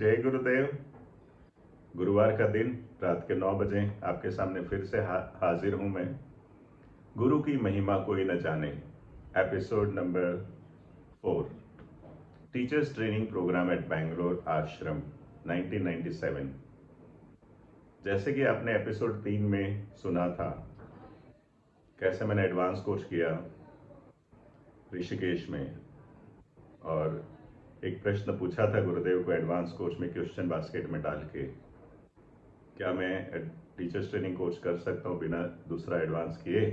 जय गुरुदेव। गुरुवार का दिन रात के 9 बजे आपके सामने फिर से हाजिर हूं मैं। गुरु की महिमा कोई न जाने, episode number 4, teachers training programme at Bangalore ashram 1997। जैसे कि आपने एपिसोड 3 में सुना था कैसे मैंने एडवांस कोर्स किया ऋषिकेश में, और एक प्रश्न पूछा था गुरुदेव को एडवांस कोर्स में क्वेश्चन बास्केट में डाल के, क्या मैं टीचर्स ट्रेनिंग कोर्स कर सकता हूँ बिना दूसरा एडवांस किए।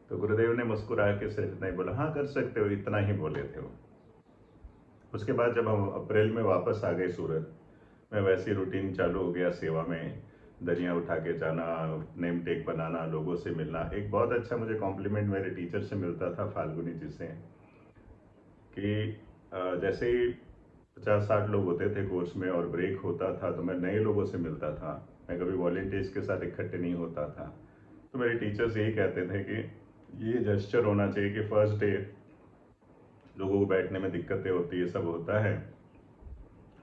तो गुरुदेव ने मुस्कुरा के सिर्फ इतना ही बोला, हाँ कर सकते हो, इतना ही बोले थे वो। उसके बाद जब हम अप्रैल में वापस आ गए सूरत, मैं वैसी रूटीन चालू हो गया सेवा में, दरिया उठा के जाना, नेम टेक बनाना, लोगों से मिलना। एक बहुत अच्छा मुझे कॉम्प्लीमेंट मेरे टीचर से मिलता था, फाल्गुनी जी से, कि जैसे ही 50-60 लोग होते थे कोर्स में और ब्रेक होता था तो मैं नए लोगों से मिलता था, मैं कभी वॉलेंटियर्स के साथ इकट्ठे नहीं होता था। तो मेरे टीचर्स यही कहते थे कि ये जेस्चर होना चाहिए कि फर्स्ट डे लोगों को बैठने में दिक्कतें होती है, सब होता है,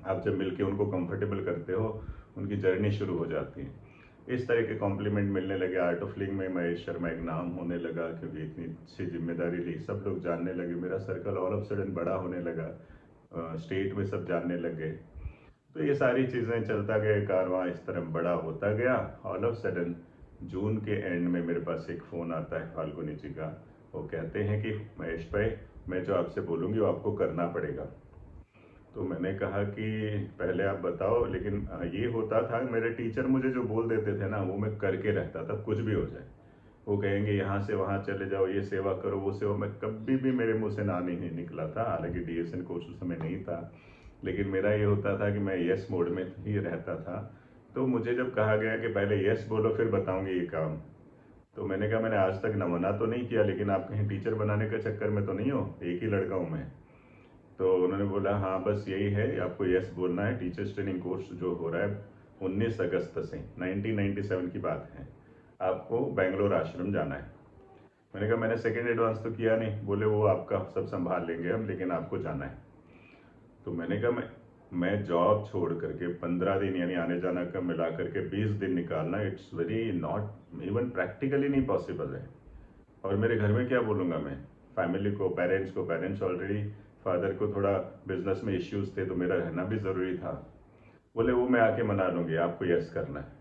आप जब मिलके उनको कंफर्टेबल करते हो उनकी जर्नी शुरू हो जाती है। इस तरह के कॉम्प्लीमेंट मिलने लगे। आर्ट ऑफ लिंग में महेश शर्मा एक नाम होने लगा, क्योंकि इतनी अच्छी जिम्मेदारी ली, सब लोग जानने लगे, मेरा सर्कल ऑल ऑफ सडन बड़ा होने लगा, स्टेट में सब जानने लगे। तो ये सारी चीज़ें चलता गया, कारवां इस तरह बड़ा होता गया। ऑल ऑफ सडन जून के एंड में मेरे पास एक फ़ोन आता है फाल्गुनी जी का। वो कहते हैं कि महेश भाई, मैं जो आपसे बोलूँगी वो आपको करना पड़ेगा। तो मैंने कहा कि पहले आप बताओ, लेकिन ये होता था मेरे टीचर मुझे जो बोल देते थे ना वो मैं करके रहता था, कुछ भी हो जाए। वो कहेंगे यहाँ से वहाँ चले जाओ, ये सेवा करो, वो सेवा, मैं कभी भी मेरे मुंह से ना नहीं निकला था। हालांकि डीएसएन कोर्स उस समय नहीं था, लेकिन मेरा ये होता था कि मैं यस मोड में ही रहता था। तो मुझे जब कहा गया कि पहले यस बोलो फिर बताऊंगी ये काम, तो मैंने कहा मैंने आज तक मना तो नहीं किया, लेकिन आप कहीं टीचर बनाने के चक्कर में तो नहीं हो, एक ही लड़का हूँ मैं। तो उन्होंने बोला हाँ बस यही है, आपको यस बोलना है। टीचर्स ट्रेनिंग कोर्स जो हो रहा है 19 अगस्त से 1997 की बात है, आपको बेंगलोर आश्रम जाना है। मैंने कहा मैंने सेकेंड एडवांस तो किया नहीं। बोले वो आपका सब संभाल लेंगे हम, लेकिन आपको जाना है। तो मैंने कहा मैं जॉब छोड़ करके 15 दिन यानी आने जाना का मिला करके 20 दिन निकालना, it's very not even practically नहीं पॉसिबल है। और मेरे घर में क्या बोलूँगा मैं फैमिली को, पेरेंट्स ऑलरेडी, फादर को थोड़ा बिजनेस में इश्यूज थे तो मेरा रहना भी ज़रूरी था। बोले वो मैं आके मना लूँगी, आपको यस करना है।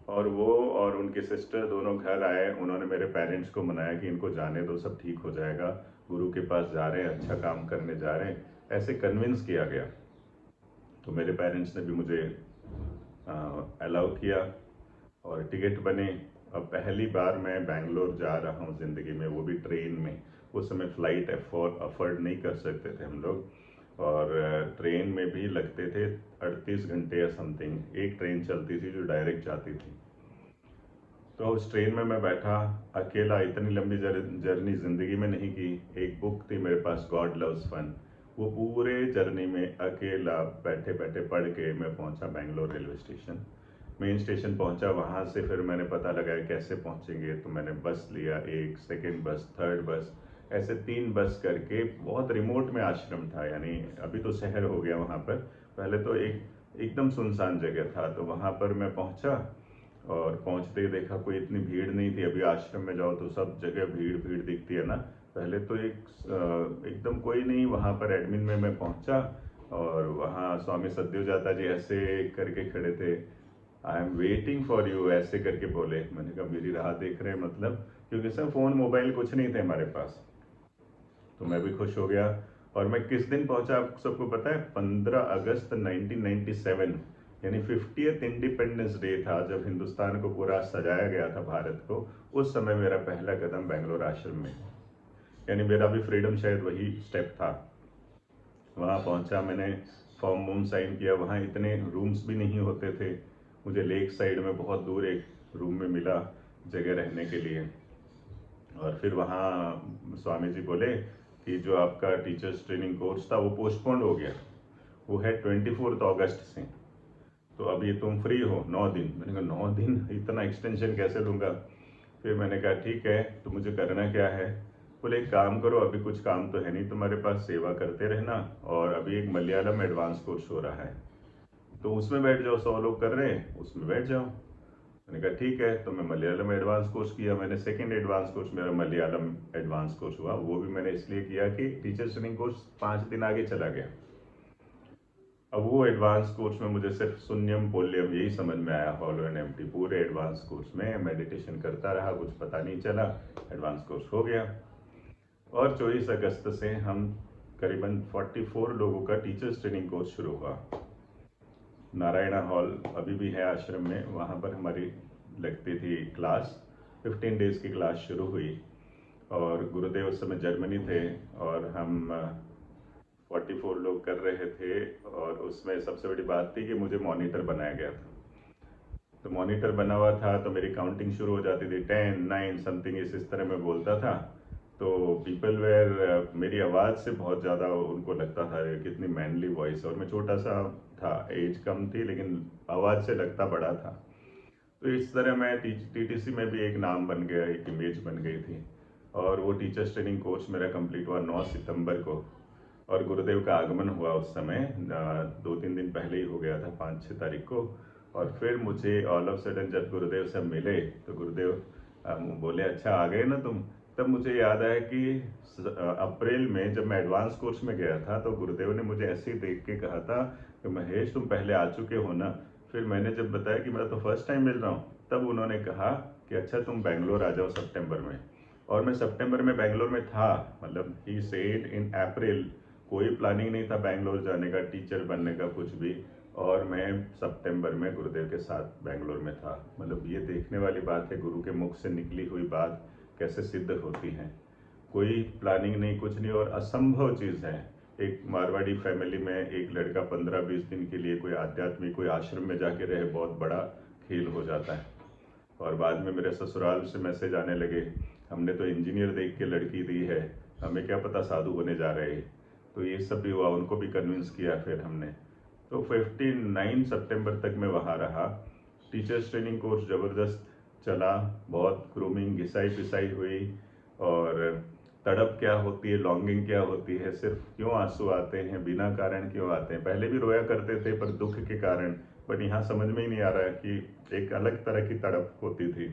और वो और उनके सिस्टर दोनों घर आए, उन्होंने मेरे पेरेंट्स को मनाया कि इनको जाने दो, सब ठीक हो जाएगा, गुरु के पास जा रहे हैं, अच्छा काम करने जा रहे हैं, ऐसे कन्विंस किया गया। तो मेरे पेरेंट्स ने भी मुझे अलाउ किया और टिकट बने। अब पहली बार मैं बैंगलोर जा रहा हूँ ज़िंदगी में, वो भी ट्रेन में। उस समय फ़्लाइट अफोर्ड नहीं कर सकते थे हम लोग, और ट्रेन में भी लगते थे 38 घंटे या समथिंग। एक ट्रेन चलती थी जो डायरेक्ट जाती थी। तो उस ट्रेन में मैं बैठा अकेला, इतनी लंबी जर्नी ज़िंदगी में नहीं की। एक बुक थी मेरे पास, गॉड लव्स फन, वो पूरे जर्नी में अकेला बैठे बैठे पढ़ के मैं पहुंचा Bangalore railway station. Main station पहुंचा, वहां से फिर मैंने पता लगाया कैसे पहुंचेंगे, तो मैंने बस लिया, एक सेकंड बस, थर्ड बस, ऐसे 3 बस करके। बहुत रिमोट में आश्रम था, यानी अभी तो शहर हो गया वहाँ पर, पहले तो एकदम सुनसान जगह था। तो वहाँ पर मैं पहुँचा और पहुँचते ही देखा कोई इतनी भीड़ नहीं थी। अभी आश्रम में जाओ तो सब जगह भीड़ भीड़ दिखती है ना, पहले तो एकदम कोई नहीं। वहाँ पर एडमिन में मैं पहुँचा और वहाँ स्वामी सद्योजाता जी ऐसे करके खड़े थे, I am waiting for you, ऐसे करके बोले। मैंने कहा मेरी राह देख रहे हैं मतलब, क्योंकि सर फ़ोन मोबाइल कुछ नहीं थे हमारे पास। तो मैं भी खुश हो गया। और मैं किस दिन पहुंचा आप सबको पता है? 15 अगस्त 1997, यानी 50th इंडिपेंडेंस डे था, जब हिंदुस्तान को पूरा सजाया गया था, भारत को। उस समय मेरा पहला कदम बेंगलोर आश्रम में, यानी मेरा भी फ्रीडम शायद वही स्टेप था। वहाँ पहुँचा, मैंने फॉर्म वॉर्म साइन किया। वहाँ इतने रूम्स भी नहीं होते थे, मुझे लेक साइड में बहुत दूर एक रूम में मिला जगह रहने के लिए। और फिर वहाँ स्वामी जी बोले कि जो आपका टीचर्स ट्रेनिंग कोर्स था वो पोस्टपोन्ड हो गया, वो है 24 अगस्त से, तो अब ये तुम फ्री हो 9 दिन। मैंने कहा 9 दिन, इतना एक्सटेंशन कैसे लूँगा? फिर मैंने कहा ठीक है, तो मुझे करना क्या है? बोले एक काम करो, अभी कुछ काम तो है नहीं तुम्हारे पास, सेवा करते रहना, और अभी एक मलयालम एडवांस कोर्स हो रहा है, तो उसमें बैठ जाओ, 100 लोग कर रहे हैं उसमें बैठ जाओ। मैंने कहा ठीक है। तो मैं मलयालम एडवांस कोर्स किया। मैंने सेकंड एडवांस कोर्स मेरा मलयालम एडवांस कोर्स हुआ। वो भी मैंने इसलिए किया कि टीचर ट्रेनिंग कोर्स 5 दिन आगे चला गया। अब वो एडवांस कोर्स में मुझे सिर्फ शून्यम पोल्यम यही समझ में आया, हॉलो एंड एम्प्टी। पूरे एडवांस कोर्स में मेडिटेशन करता रहा, कुछ पता नहीं चला, एडवांस कोर्स हो गया। और 24 अगस्त से हम करीबन 44 लोगों का टीचर्स ट्रेनिंग कोर्स शुरू हुआ। नारायणा हॉल अभी भी है आश्रम में, वहाँ पर हमारी लगती थी क्लास। 15 डेज की क्लास शुरू हुई और गुरुदेव उस समय जर्मनी थे और हम 44 लोग कर रहे थे। और उसमें सबसे बड़ी बात थी कि मुझे मॉनिटर बनाया गया था। तो मॉनिटर बना हुआ था तो मेरी काउंटिंग शुरू हो जाती थी, 10 9 समथिंग इस तरह मैं बोलता था। तो पीपल वेयर मेरी आवाज़ से बहुत ज़्यादा उनको लगता था कितनी मैनली वॉइस, और मैं छोटा सा था, एज कम थी लेकिन आवाज़ से लगता बड़ा था। तो इस तरह मैं टीटीसी में भी एक नाम बन गया, एक इमेज बन गई थी। और वो टीचर्स ट्रेनिंग कोर्स मेरा कंप्लीट हुआ 9 सितंबर को। और गुरुदेव का आगमन हुआ उस समय 2-3 दिन पहले ही हो गया था, 5-6 तारीख को। और फिर मुझे ऑल ऑफ सडन जब गुरुदेव से मिले तो गुरुदेव बोले अच्छा आ गए ना तुम। तब मुझे याद आया कि अप्रैल में जब मैं एडवांस कोर्स में गया था तो गुरुदेव ने मुझे ऐसे ही देख के कहा था कि महेश तुम पहले आ चुके हो ना। फिर मैंने जब बताया कि मैं तो फर्स्ट टाइम मिल रहा हूँ, तब उन्होंने कहा कि अच्छा तुम बैंगलोर आ जाओ सितंबर में। और मैं सितंबर में बैंगलोर में था, मतलब ही सेड इन अप्रैल। कोई प्लानिंग नहीं था बैंगलोर जाने का, टीचर बनने का, कुछ भी। और मैं सितंबर में गुरुदेव के साथ बैंगलोर में था। मतलब ये देखने वाली बात है, गुरु के मुख से निकली हुई बात कैसे सिद्ध होती है। कोई प्लानिंग नहीं, कुछ नहीं, और असंभव चीज़ है। एक मारवाड़ी फैमिली में एक लड़का 15-20 दिन के लिए कोई आध्यात्मिक कोई आश्रम में जाके रहे, बहुत बड़ा खेल हो जाता है। और बाद में मेरे ससुराल से मैसेज आने लगे, हमने तो इंजीनियर देख के लड़की दी है, हमें क्या पता साधु बने जा रहे हैं। तो ये सब भी हुआ, उनको भी कन्विंस किया फिर हमने। तो 15 सितंबर तक मैं वहाँ रहा। टीचर्स ट्रेनिंग कोर्स ज़बरदस्त चला, बहुत ग्रूमिंग घिसाई पिसाई हुई। और तड़प क्या होती है, लॉन्गिंग क्या होती है, सिर्फ क्यों आंसू आते हैं, बिना कारण क्यों आते हैं। पहले भी रोया करते थे पर दुख के कारण, बट यहाँ समझ में ही नहीं आ रहा है कि एक अलग तरह की तड़प होती थी।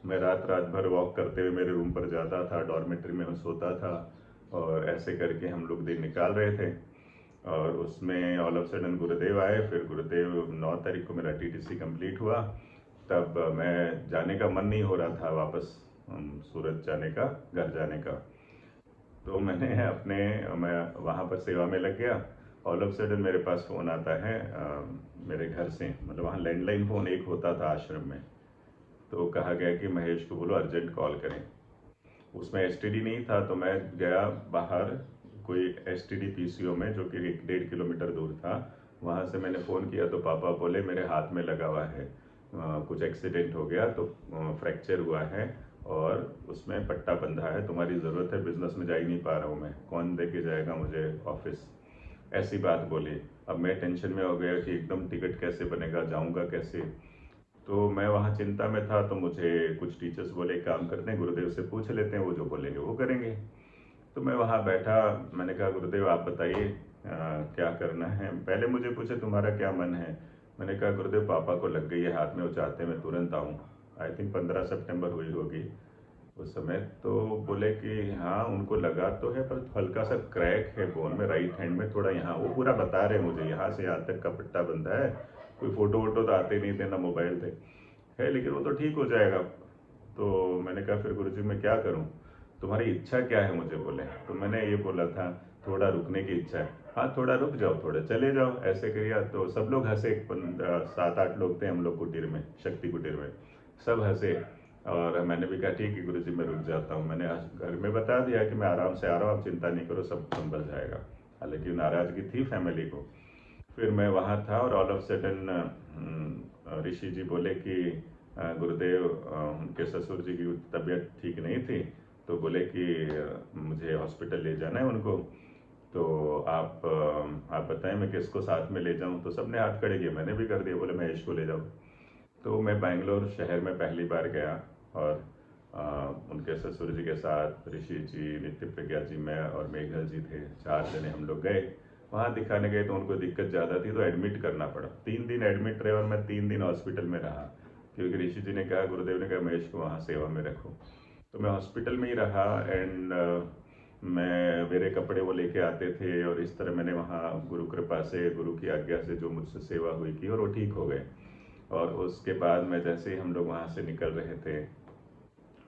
मैं रात रात भर वॉक करते हुए मेरे रूम पर जाता था, डॉर्मेट्री में मैं सोता था, और ऐसे करके हम लोग दिन निकाल रहे थे। और उसमें ऑल ऑफ सडन गुरुदेव आए। फिर गुरुदेव 9 तारीख को मेरा टीटीसी कंप्लीट हुआ। तब मैं जाने का मन नहीं हो रहा था वापस सूरत जाने का, घर जाने का। तो मैं वहाँ पर सेवा में लग गया। ऑल ऑफ सडन मेरे पास फ़ोन आता है मेरे घर से, मतलब वहाँ लैंडलाइन फ़ोन एक होता था आश्रम में। तो कहा गया कि महेश को बोलो अर्जेंट कॉल करें। उसमें एसटीडी नहीं था, तो मैं गया बाहर कोई एसटीडी पीसीओ में, जो कि 1-1.5 किलोमीटर दूर था। वहाँ से मैंने फ़ोन किया तो पापा बोले मेरे हाथ में लगा हुआ है, कुछ एक्सीडेंट हो गया तो फ्रैक्चर हुआ है और उसमें पट्टा बंधा है, तुम्हारी ज़रूरत है, बिजनेस में जा ही नहीं पा रहा हूँ मैं, कौन लेके जाएगा मुझे ऑफिस। ऐसी बात बोली। अब मैं टेंशन में हो गया कि एकदम टिकट कैसे बनेगा, जाऊँगा कैसे। तो मैं वहाँ चिंता में था, तो मुझे कुछ टीचर्स बोले काम करते हैं, गुरुदेव से पूछ लेते हैं, वो जो बोलेंगे वो करेंगे। तो मैं वहाँ बैठा, मैंने कहा गुरुदेव आप बताइए क्या करना है। पहले मुझे पूछे तुम्हारा क्या मन है। मैंने कहा गुरुदेव पापा को लग गई है हाथ में, वो चाहते हैं मैं तुरंत आऊँ। आई थिंक 15 सितंबर हुई होगी उस समय। तो बोले कि हाँ उनको लगा तो है, पर हल्का सा क्रैक है बोन में, राइट हैंड में थोड़ा। यहाँ वो पूरा बता रहे मुझे, यहाँ से यहाँ तक का पट्टा बंधा है। कोई फोटो वोटो तो आते नहीं थे, ना मोबाइल थे, है, लेकिन वो तो ठीक हो जाएगा। तो मैंने कहा फिर गुरुजी मैं क्या करूं, तुम्हारी इच्छा क्या है मुझे बोले। तो मैंने ये बोला था थोड़ा रुकने की इच्छा है। हाँ थोड़ा रुक जाओ, थोड़ा चले जाओ, ऐसे करिए। तो सब लोग हंसे, 7-8 लोग थे हम लोग कुटीर में, शक्ति कुटीर में, सब हंसे। और मैंने भी कहा ठीक है गुरुजी मैं रुक जाता हूँ। मैंने घर में बता दिया कि मैं आराम से आ रहा हूँ, आप चिंता नहीं करो, सब संभल जाएगा। हालांकि नाराजगी थी फैमिली को। फिर मैं वहाँ था और ऑल ऑफ सडन ऋषि जी बोले कि गुरुदेव उनके ससुर जी की तबीयत ठीक नहीं थी, तो बोले कि मुझे हॉस्पिटल ले जाना है उनको। तो आप बताएं मैं किसको साथ में ले जाऊं। तो सबने हाथ खड़े किए, मैंने भी कर दिया, बोले महेश को ले जाओ। तो मैं बैंगलोर शहर में पहली बार गया और उनके ससुर जी के साथ ऋषि जी, नित्य प्रज्ञा जी, मैं और मेघल जी थे, 4 जने हम लोग गए। वहाँ दिखाने गए तो उनको दिक्कत ज़्यादा थी तो एडमिट करना पड़ा। 3 दिन एडमिट रहे और मैं 3 दिन हॉस्पिटल में रहा, क्योंकि ऋषि जी ने कहा, गुरुदेव ने कहा महेश को वहाँ सेवा में रखो। तो मैं हॉस्पिटल में ही रहा एंड मैं मेरे कपड़े वो लेके आते थे और इस तरह मैंने वहाँ गुरु कृपा से, गुरु की आज्ञा से जो मुझसे सेवा हुई की और वो ठीक हो गए। और उसके बाद में जैसे ही हम लोग वहाँ से निकल रहे थे,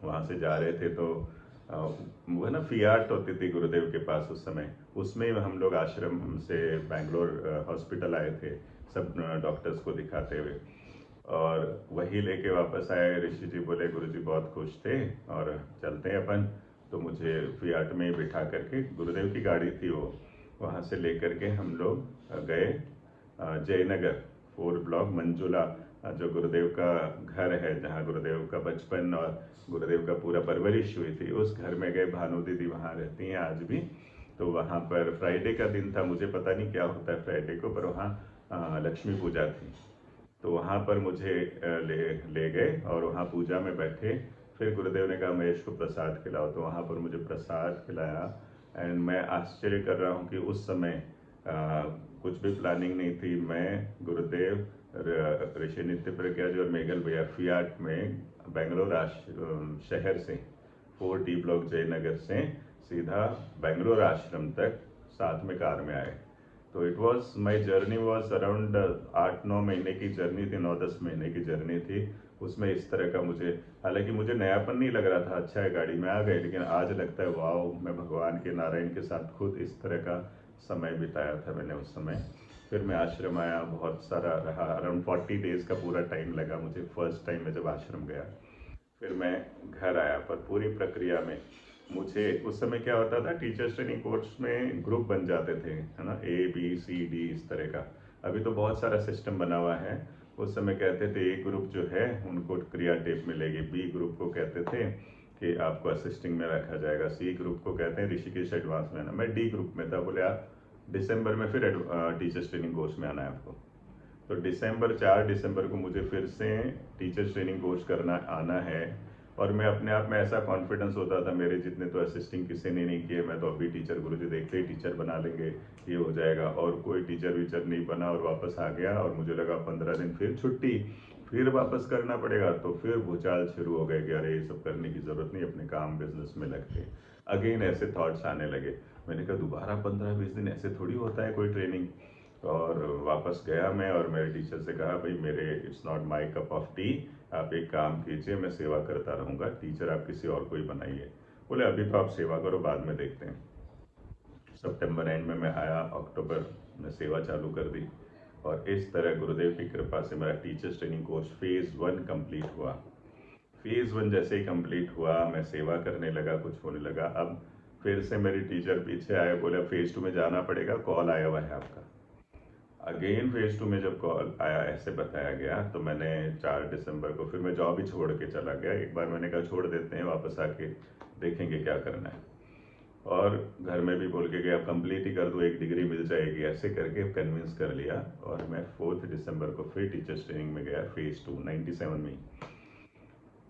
वहाँ से जा रहे थे तो वो ना फियाट होती थी गुरुदेव के पास उस समय, उसमें हम लोग आश्रम से बैंगलोर हॉस्पिटल आए थे सब डॉक्टर्स को दिखाते हुए, और वही लेके वापस आए। ऋषि जी बोले गुरुजी बहुत खुश थे और चलते हैं अपन। तो मुझे फियाट में ही बिठा करके, गुरुदेव की गाड़ी थी वो, वहाँ से लेकर के हम लोग गए जयनगर 4 ब्लॉक मंजुला, जो गुरुदेव का घर है, जहाँ गुरुदेव का बचपन और गुरुदेव का पूरा परवरिश हुई थी, उस घर में गए। भानु दीदी वहाँ रहती हैं आज भी। तो वहाँ पर फ्राइडे का दिन था, मुझे पता नहीं क्या होता है फ्राइडे को, पर वहाँ लक्ष्मी पूजा थी। तो वहाँ पर मुझे ले ले गए और वहाँ पूजा में बैठे। फिर गुरुदेव ने कहा महेश को प्रसाद खिलाओ, तो वहाँ पर मुझे प्रसाद खिलाया। एंड मैं आश्चर्य कर रहा हूँ कि उस समय कुछ भी प्लानिंग नहीं थी। मैं, गुरुदेव, ऋषि नित्य प्रज्ञा जी और मेघल भैया फियाट में बेंगलोर शहर से 4D ब्लॉक जयनगर से सीधा बेंगलोर आश्रम तक साथ में कार में आए। तो it was, my journey was around 8-9 महीने की जर्नी थी, 9-10 महीने की जर्नी थी। उसमें इस तरह का मुझे, हालांकि मुझे नयापन नहीं लग रहा था, अच्छा है गाड़ी में आ गए, लेकिन आज लगता है वाओ, मैं भगवान के, नारायण के साथ खुद इस तरह का समय बिताया था मैंने उस समय। फिर मैं आश्रम आया, बहुत सारा रहा, अराउंड 40 डेज का पूरा टाइम लगा मुझे फर्स्ट टाइम में जब आश्रम गया। फिर मैं घर आया, पर पूरी प्रक्रिया में मुझे उस समय क्या होता था, टीचर्स ट्रेनिंग कोर्स में ग्रुप बन जाते थे, है ना, A B C D इस तरह का। अभी तो बहुत सारा सिस्टम बना हुआ है। उस समय कहते थे ए ग्रुप जो है उनको क्रिया टेप मिलेगी, बी ग्रुप को कहते थे कि आपको असिस्टिंग में रखा जाएगा, सी ग्रुप को कहते हैं ऋषिकेश एडवांस में आना। मैं D ग्रुप में था। बोले आप दिसंबर में फिर टीचर्स ट्रेनिंग कोर्स में आना है आपको। तो 4 दिसंबर को मुझे फिर से टीचर्स ट्रेनिंग कोर्स करना आना है। और मैं अपने आप में ऐसा कॉन्फिडेंस होता था, मेरे जितने तो असिस्टिंग किसी ने नहीं किए, मैं तो अभी टीचर, गुरुजी देखते ही टीचर बना लेंगे, ये हो जाएगा। और कोई टीचर वीचर नहीं बना और वापस आ गया, और मुझे लगा 15 दिन फिर छुट्टी, फिर वापस करना पड़ेगा। तो फिर भूचाल शुरू हो गए कि अरे ये सब करने की जरूरत नहीं, अपने काम बिजनेस में लगते। अगेन ऐसे थॉट्स आने लगे। मैंने कहा दोबारा 15-20 दिन ऐसे थोड़ी होता है कोई ट्रेनिंग। और वापस गया मैं और मेरे टीचर से कहा भाई मेरे, it's not my cup of T, आप एक काम कीजिए, मैं सेवा करता रहूँगा, टीचर आप किसी और को ही बनाइए। बोले अभी तो आप सेवा करो, बाद में देखते हैं। सितंबर एंड में मैं आया, अक्टूबर में सेवा चालू कर दी। और इस तरह गुरुदेव की कृपा से मेरा teachers training course phase 1 complete हुआ। फेज़ 1 जैसे ही कंप्लीट हुआ, मैं सेवा करने लगा, कुछ होने लगा। अब फिर से मेरी टीचर पीछे आए, बोले फेज़ 2 में जाना पड़ेगा, कॉल आया हुआ है आपका। अगेन फेज़ 2 में जब कॉल आया, ऐसे बताया गया, तो मैंने 4 दिसंबर को फिर मैं जॉब ही छोड़ के चला गया। एक बार मैंने कहा छोड़ देते हैं, वापस आके देखेंगे क्या करना है। और घर में भी बोल के गया कंप्लीट ही कर दो, एक डिग्री मिल जाएगी, ऐसे करके कन्विंस कर लिया। और मैं 4 दिसंबर को फिर टीचर्स ट्रेनिंग में गया, फेज़ 2 97 में।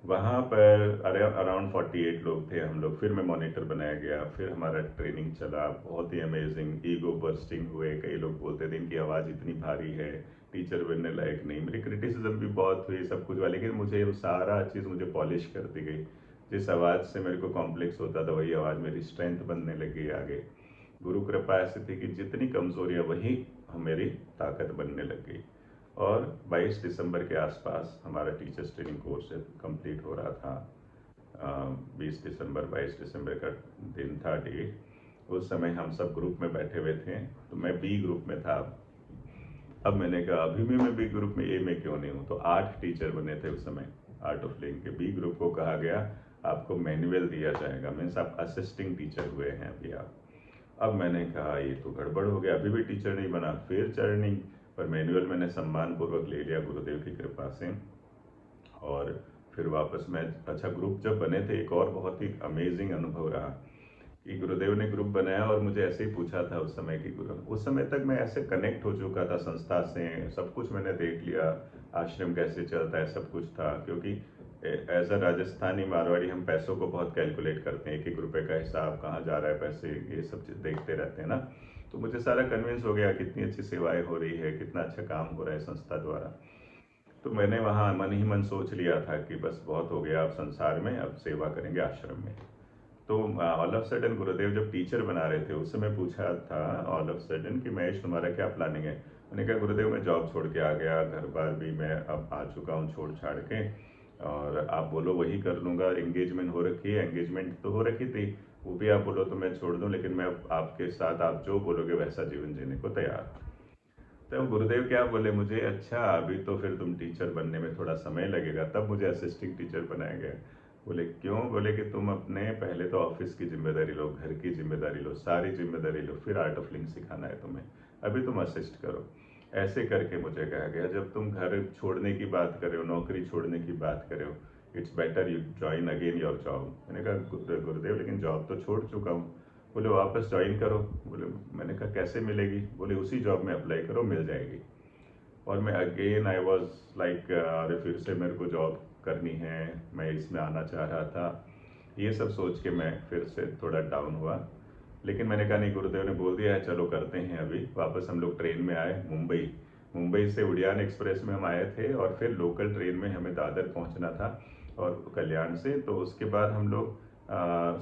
वहाँ पर अरे अराउंड 48 लोग थे हम लोग। फिर मैं मॉनिटर बनाया गया, फिर हमारा ट्रेनिंग चला, बहुत ही अमेजिंग। ईगो बर्स्टिंग हुए, कई लोग बोलते थे इनकी आवाज़ इतनी भारी है, टीचर बनने लायक नहीं। मेरी क्रिटिसिज्म भी बहुत हुई, सब कुछ हुआ, लेकिन मुझे वो सारा चीज़ मुझे पॉलिश कर दी गई। जिस आवाज़ से मेरे को कॉम्प्लेक्स होता था, वही आवाज़ मेरी स्ट्रेंथ बनने लगी आगे। गुरु कृपा ऐसी थी कि जितनी कमज़ोरियाँ, वही मेरी ताकत बनने लग गई। और 22 दिसंबर के आसपास हमारा टीचर्स ट्रेनिंग कोर्स कंप्लीट हो रहा था। 20 दिसंबर 22 दिसंबर का दिन था, डेट। उस समय हम सब ग्रुप में बैठे हुए थे, तो मैं बी ग्रुप में था। अब मैंने कहा अभी भी मैं बी ग्रुप में, ए में क्यों नहीं हूँ। तो 8 टीचर बने थे उस समय आर्ट ऑफ लिविंग के। बी ग्रुप को कहा गया आपको मैनुअल दिया जाएगा, मीन्स आप असिस्टिंग टीचर हुए हैं अभी आप। अब मैंने कहा ये तो गड़बड़ हो गया, अभी भी टीचर नहीं बना, फिर चर्निंग। पर मैनुअल मैंने सम्मान पूर्वक ले लिया गुरुदेव की कृपा से। और फिर वापस मैं, अच्छा ग्रुप जब बने थे, एक और बहुत ही अमेजिंग अनुभव रहा कि गुरुदेव ने ग्रुप बनाया और मुझे ऐसे ही पूछा था उस समय की, गुरु उस समय तक मैं ऐसे कनेक्ट हो चुका था संस्था से, सब कुछ मैंने देख लिया, आश्रम कैसे चलता है, सब कुछ था। क्योंकि एज अ राजस्थानी मारवाड़ी हम पैसों को बहुत कैलकुलेट करते हैं, 1-1 रुपए का हिसाब, कहाँ जा रहा है पैसे, ये सब चीज़ देखते रहते हैं ना। तो मुझे सारा कन्विंस हो गया कितनी अच्छी सेवाएं हो रही है, कितना अच्छा काम हो रहा है संस्था द्वारा। तो मैंने वहाँ मन ही मन सोच लिया था कि बस बहुत हो गया अब संसार में, अब सेवा करेंगे आश्रम में। तो ऑल ऑफ सडन गुरुदेव जब टीचर बना रहे थे उस समय पूछा था ऑल ऑफ सडन कि महेश तुम्हारा क्या प्लानिंग है। मैंने कहा गुरुदेव मैं जॉब छोड़ के आ गया, घर बार भी मैं अब आ चुका हूँ छोड़ छाड़ के, और आप बोलो वही कर लूँगा। एंगेजमेंट हो रखी है, एंगेजमेंट तो हो रखी थी, वो भी आप बोलो तो मैं छोड़ दूँ, लेकिन मैं अब आपके साथ आप जो बोलोगे वैसा जीवन जीने को तैयार हूँ। तो गुरुदेव क्या बोले मुझे, अच्छा अभी तो फिर तुम टीचर बनने में थोड़ा समय लगेगा। तब मुझे असिस्टेंट टीचर बनाया गया। बोले क्यों? बोले कि तुम अपने पहले तो ऑफिस की जिम्मेदारी लो, घर की जिम्मेदारी लो, सारी जिम्मेदारी लो, फिर आर्ट ऑफ लिविंग सिखाना है तुम्हें, अभी तुम असिस्ट करो। ऐसे करके मुझे कहा गया जब तुम घर छोड़ने की बात कर रहे हो, नौकरी छोड़ने की बात कर रहे हो, it's better you join again your job. मैंने कहा गुरुदेव लेकिन जॉब तो छोड़ चुका हूँ। बोले वापस ज्वाइन करो। बोले, मैंने कहा कैसे मिलेगी? बोले उसी जॉब में अप्लाई करो, मिल जाएगी। और मैं अगेन आई वॉज लाइक अरे फिर से मेरे को जॉब करनी है, मैं इसमें आना चाह रहा था। ये सब सोच के मैं फिर से थोड़ा डाउन हुआ। लेकिन मैंने कहा नहीं, गुरुदेव ने बोल दिया है चलो करते हैं। अभी वापस हम लोग ट्रेन में आए मुंबई। मुंबई से उड़ियान एक्सप्रेस में हम आए थे और फिर लोकल ट्रेन में हमें दादर पहुंचना था और कल्याण से। तो उसके बाद हम लोग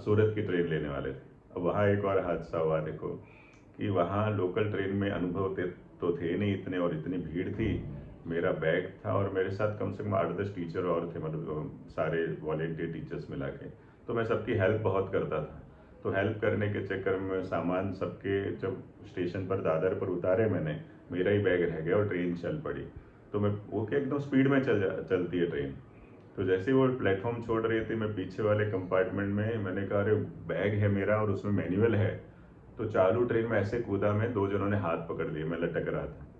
सूरत की ट्रेन लेने वाले थे। अब वहाँ एक और हादसा हुआ देखो, कि वहाँ लोकल ट्रेन में अनुभव तो थे नहीं इतने, और इतनी भीड़ थी। मेरा बैग था और मेरे साथ कम से कम 8-10 टीचर और थे, मतलब सारे वॉलेंटियर टीचर्स मिला के। तो मैं सबकी हेल्प बहुत करता था। तो हेल्प करने के चक्कर में सामान सबके जब स्टेशन पर दादर पर उतारे मैंने, मेरा ही बैग रह गया और ट्रेन चल पड़ी। तो मैं वो क्या एकदम स्पीड में चलती है ट्रेन। तो जैसे ही वो प्लेटफॉर्म छोड़ रही थी, मैं पीछे वाले कंपार्टमेंट में, मैंने कहा अरे बैग है मेरा और उसमें मैनुअल है। तो चालू ट्रेन में ऐसे कूदा मैं, दो जनों ने हाथ पकड़ लिए, मैं लटक रहा था।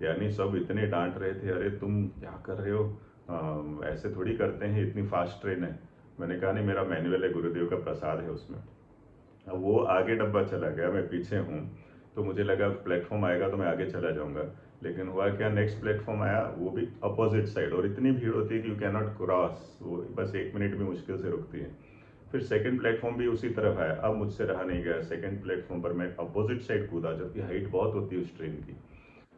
यानी सब इतने डांट रहे थे, अरे तुम क्या कर रहे हो, ऐसे थोड़ी करते हैं, इतनी फास्ट ट्रेन है। मैंने कहा नहीं, मेरा मैनुअल है, गुरुदेव का प्रसाद है उसमें। अब वो आगे डब्बा चला गया, मैं पीछे हूँ। तो मुझे लगा प्लेटफॉर्म आएगा तो मैं आगे चला जाऊंगा। लेकिन हुआ क्या, नेक्स्ट प्लेटफॉर्म आया, वो भी अपोजिट साइड, और इतनी भीड़ होती है कि यू कैन नॉट क्रॉस, वो बस 1 मिनट भी मुश्किल से रुकती है। फिर सेकंड प्लेटफॉर्म भी उसी तरफ आया, अब मुझसे रहा नहीं गया, सेकंड प्लेटफॉर्म पर मैं अपोजिट साइड कूदा, जबकि हाइट बहुत होती है उस ट्रेन की।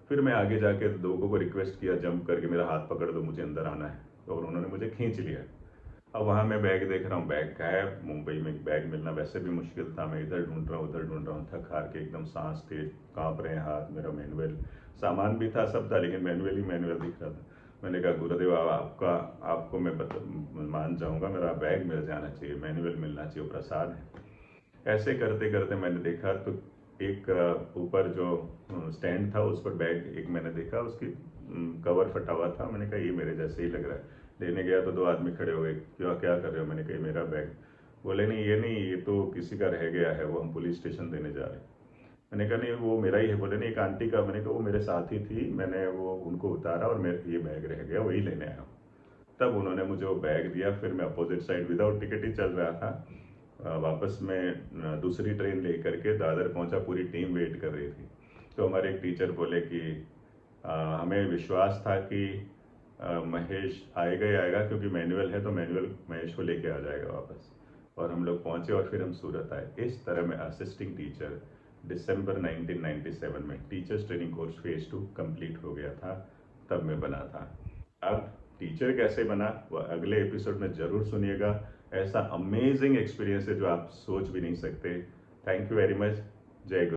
फिर मैं आगे जाके लोगों को रिक्वेस्ट किया जंप करके, मेरा हाथ पकड़ दो, मुझे अंदर आना है। और उन्होंने मुझे खींच लिया। अब वहाँ मैं बैग देख रहा हूँ, बैग गायब। मुंबई में बैग मिलना वैसे भी मुश्किल था, मैं इधर ढूंढ रहा हूँ उधर ढूंढ रहा हूँ, थक हार के एकदम सांस तेज, कांप रहे हैं हाथ। मेरा मैनुअल सामान भी था, सब था, लेकिन मैनुअल ही मैनुअल दिख रहा था। मैंने कहा गुरुदेव आपका आपको मैं मान जाऊंगा, मेरा बैग मिल जाना चाहिए, मैनुअल मिलना चाहिए, वो प्रसाद है। ऐसे करते करते मैंने देखा तो एक ऊपर जो स्टैंड था उस पर बैग एक मैंने देखा, उसकी कवर फटा हुआ था। मैंने कहा ये मेरे जैसे ही लग रहा है। लेने गया तो दो आदमी खड़े हो गए, क्यों क्या कर रहे हो? मैंने कहा मेरा बैग। बोले नहीं ये नहीं, ये तो किसी का रह गया है, वो हम पुलिस स्टेशन देने जा रहे हैं। मैंने कहा नहीं वो मेरा ही है। बोले नहीं एक आंटी का। मैंने कहा वो मेरे साथ ही थी, मैंने वो उनको उतारा और मेरे ये बैग रह गया, वही लेने आया हूँ। तब उन्होंने मुझे वो बैग दिया। फिर मैं अपोजिट साइड विदाउट टिकट ही चल रहा था। वापस मैं दूसरी ट्रेन लेकर के दादर पहुंचा, पूरी टीम वेट कर रही थी। तो हमारे एक टीचर बोले कि हमें विश्वास था कि महेश आएगा ही आएगा, क्योंकि मैनुअल है तो मैनुअल महेश को लेके आ जाएगा वापस। और हम लोग पहुंचे और फिर हम सूरत आए। इस तरह मैं असिस्टिंग टीचर दिसंबर 1997 में teachers training course phase 2 complete हो गया था, तब मैं बना था। अब टीचर कैसे बना वो अगले एपिसोड में जरूर सुनिएगा। ऐसा अमेजिंग एक्सपीरियंस है जो आप सोच भी नहीं सकते। Thank you very much. जय गुरु।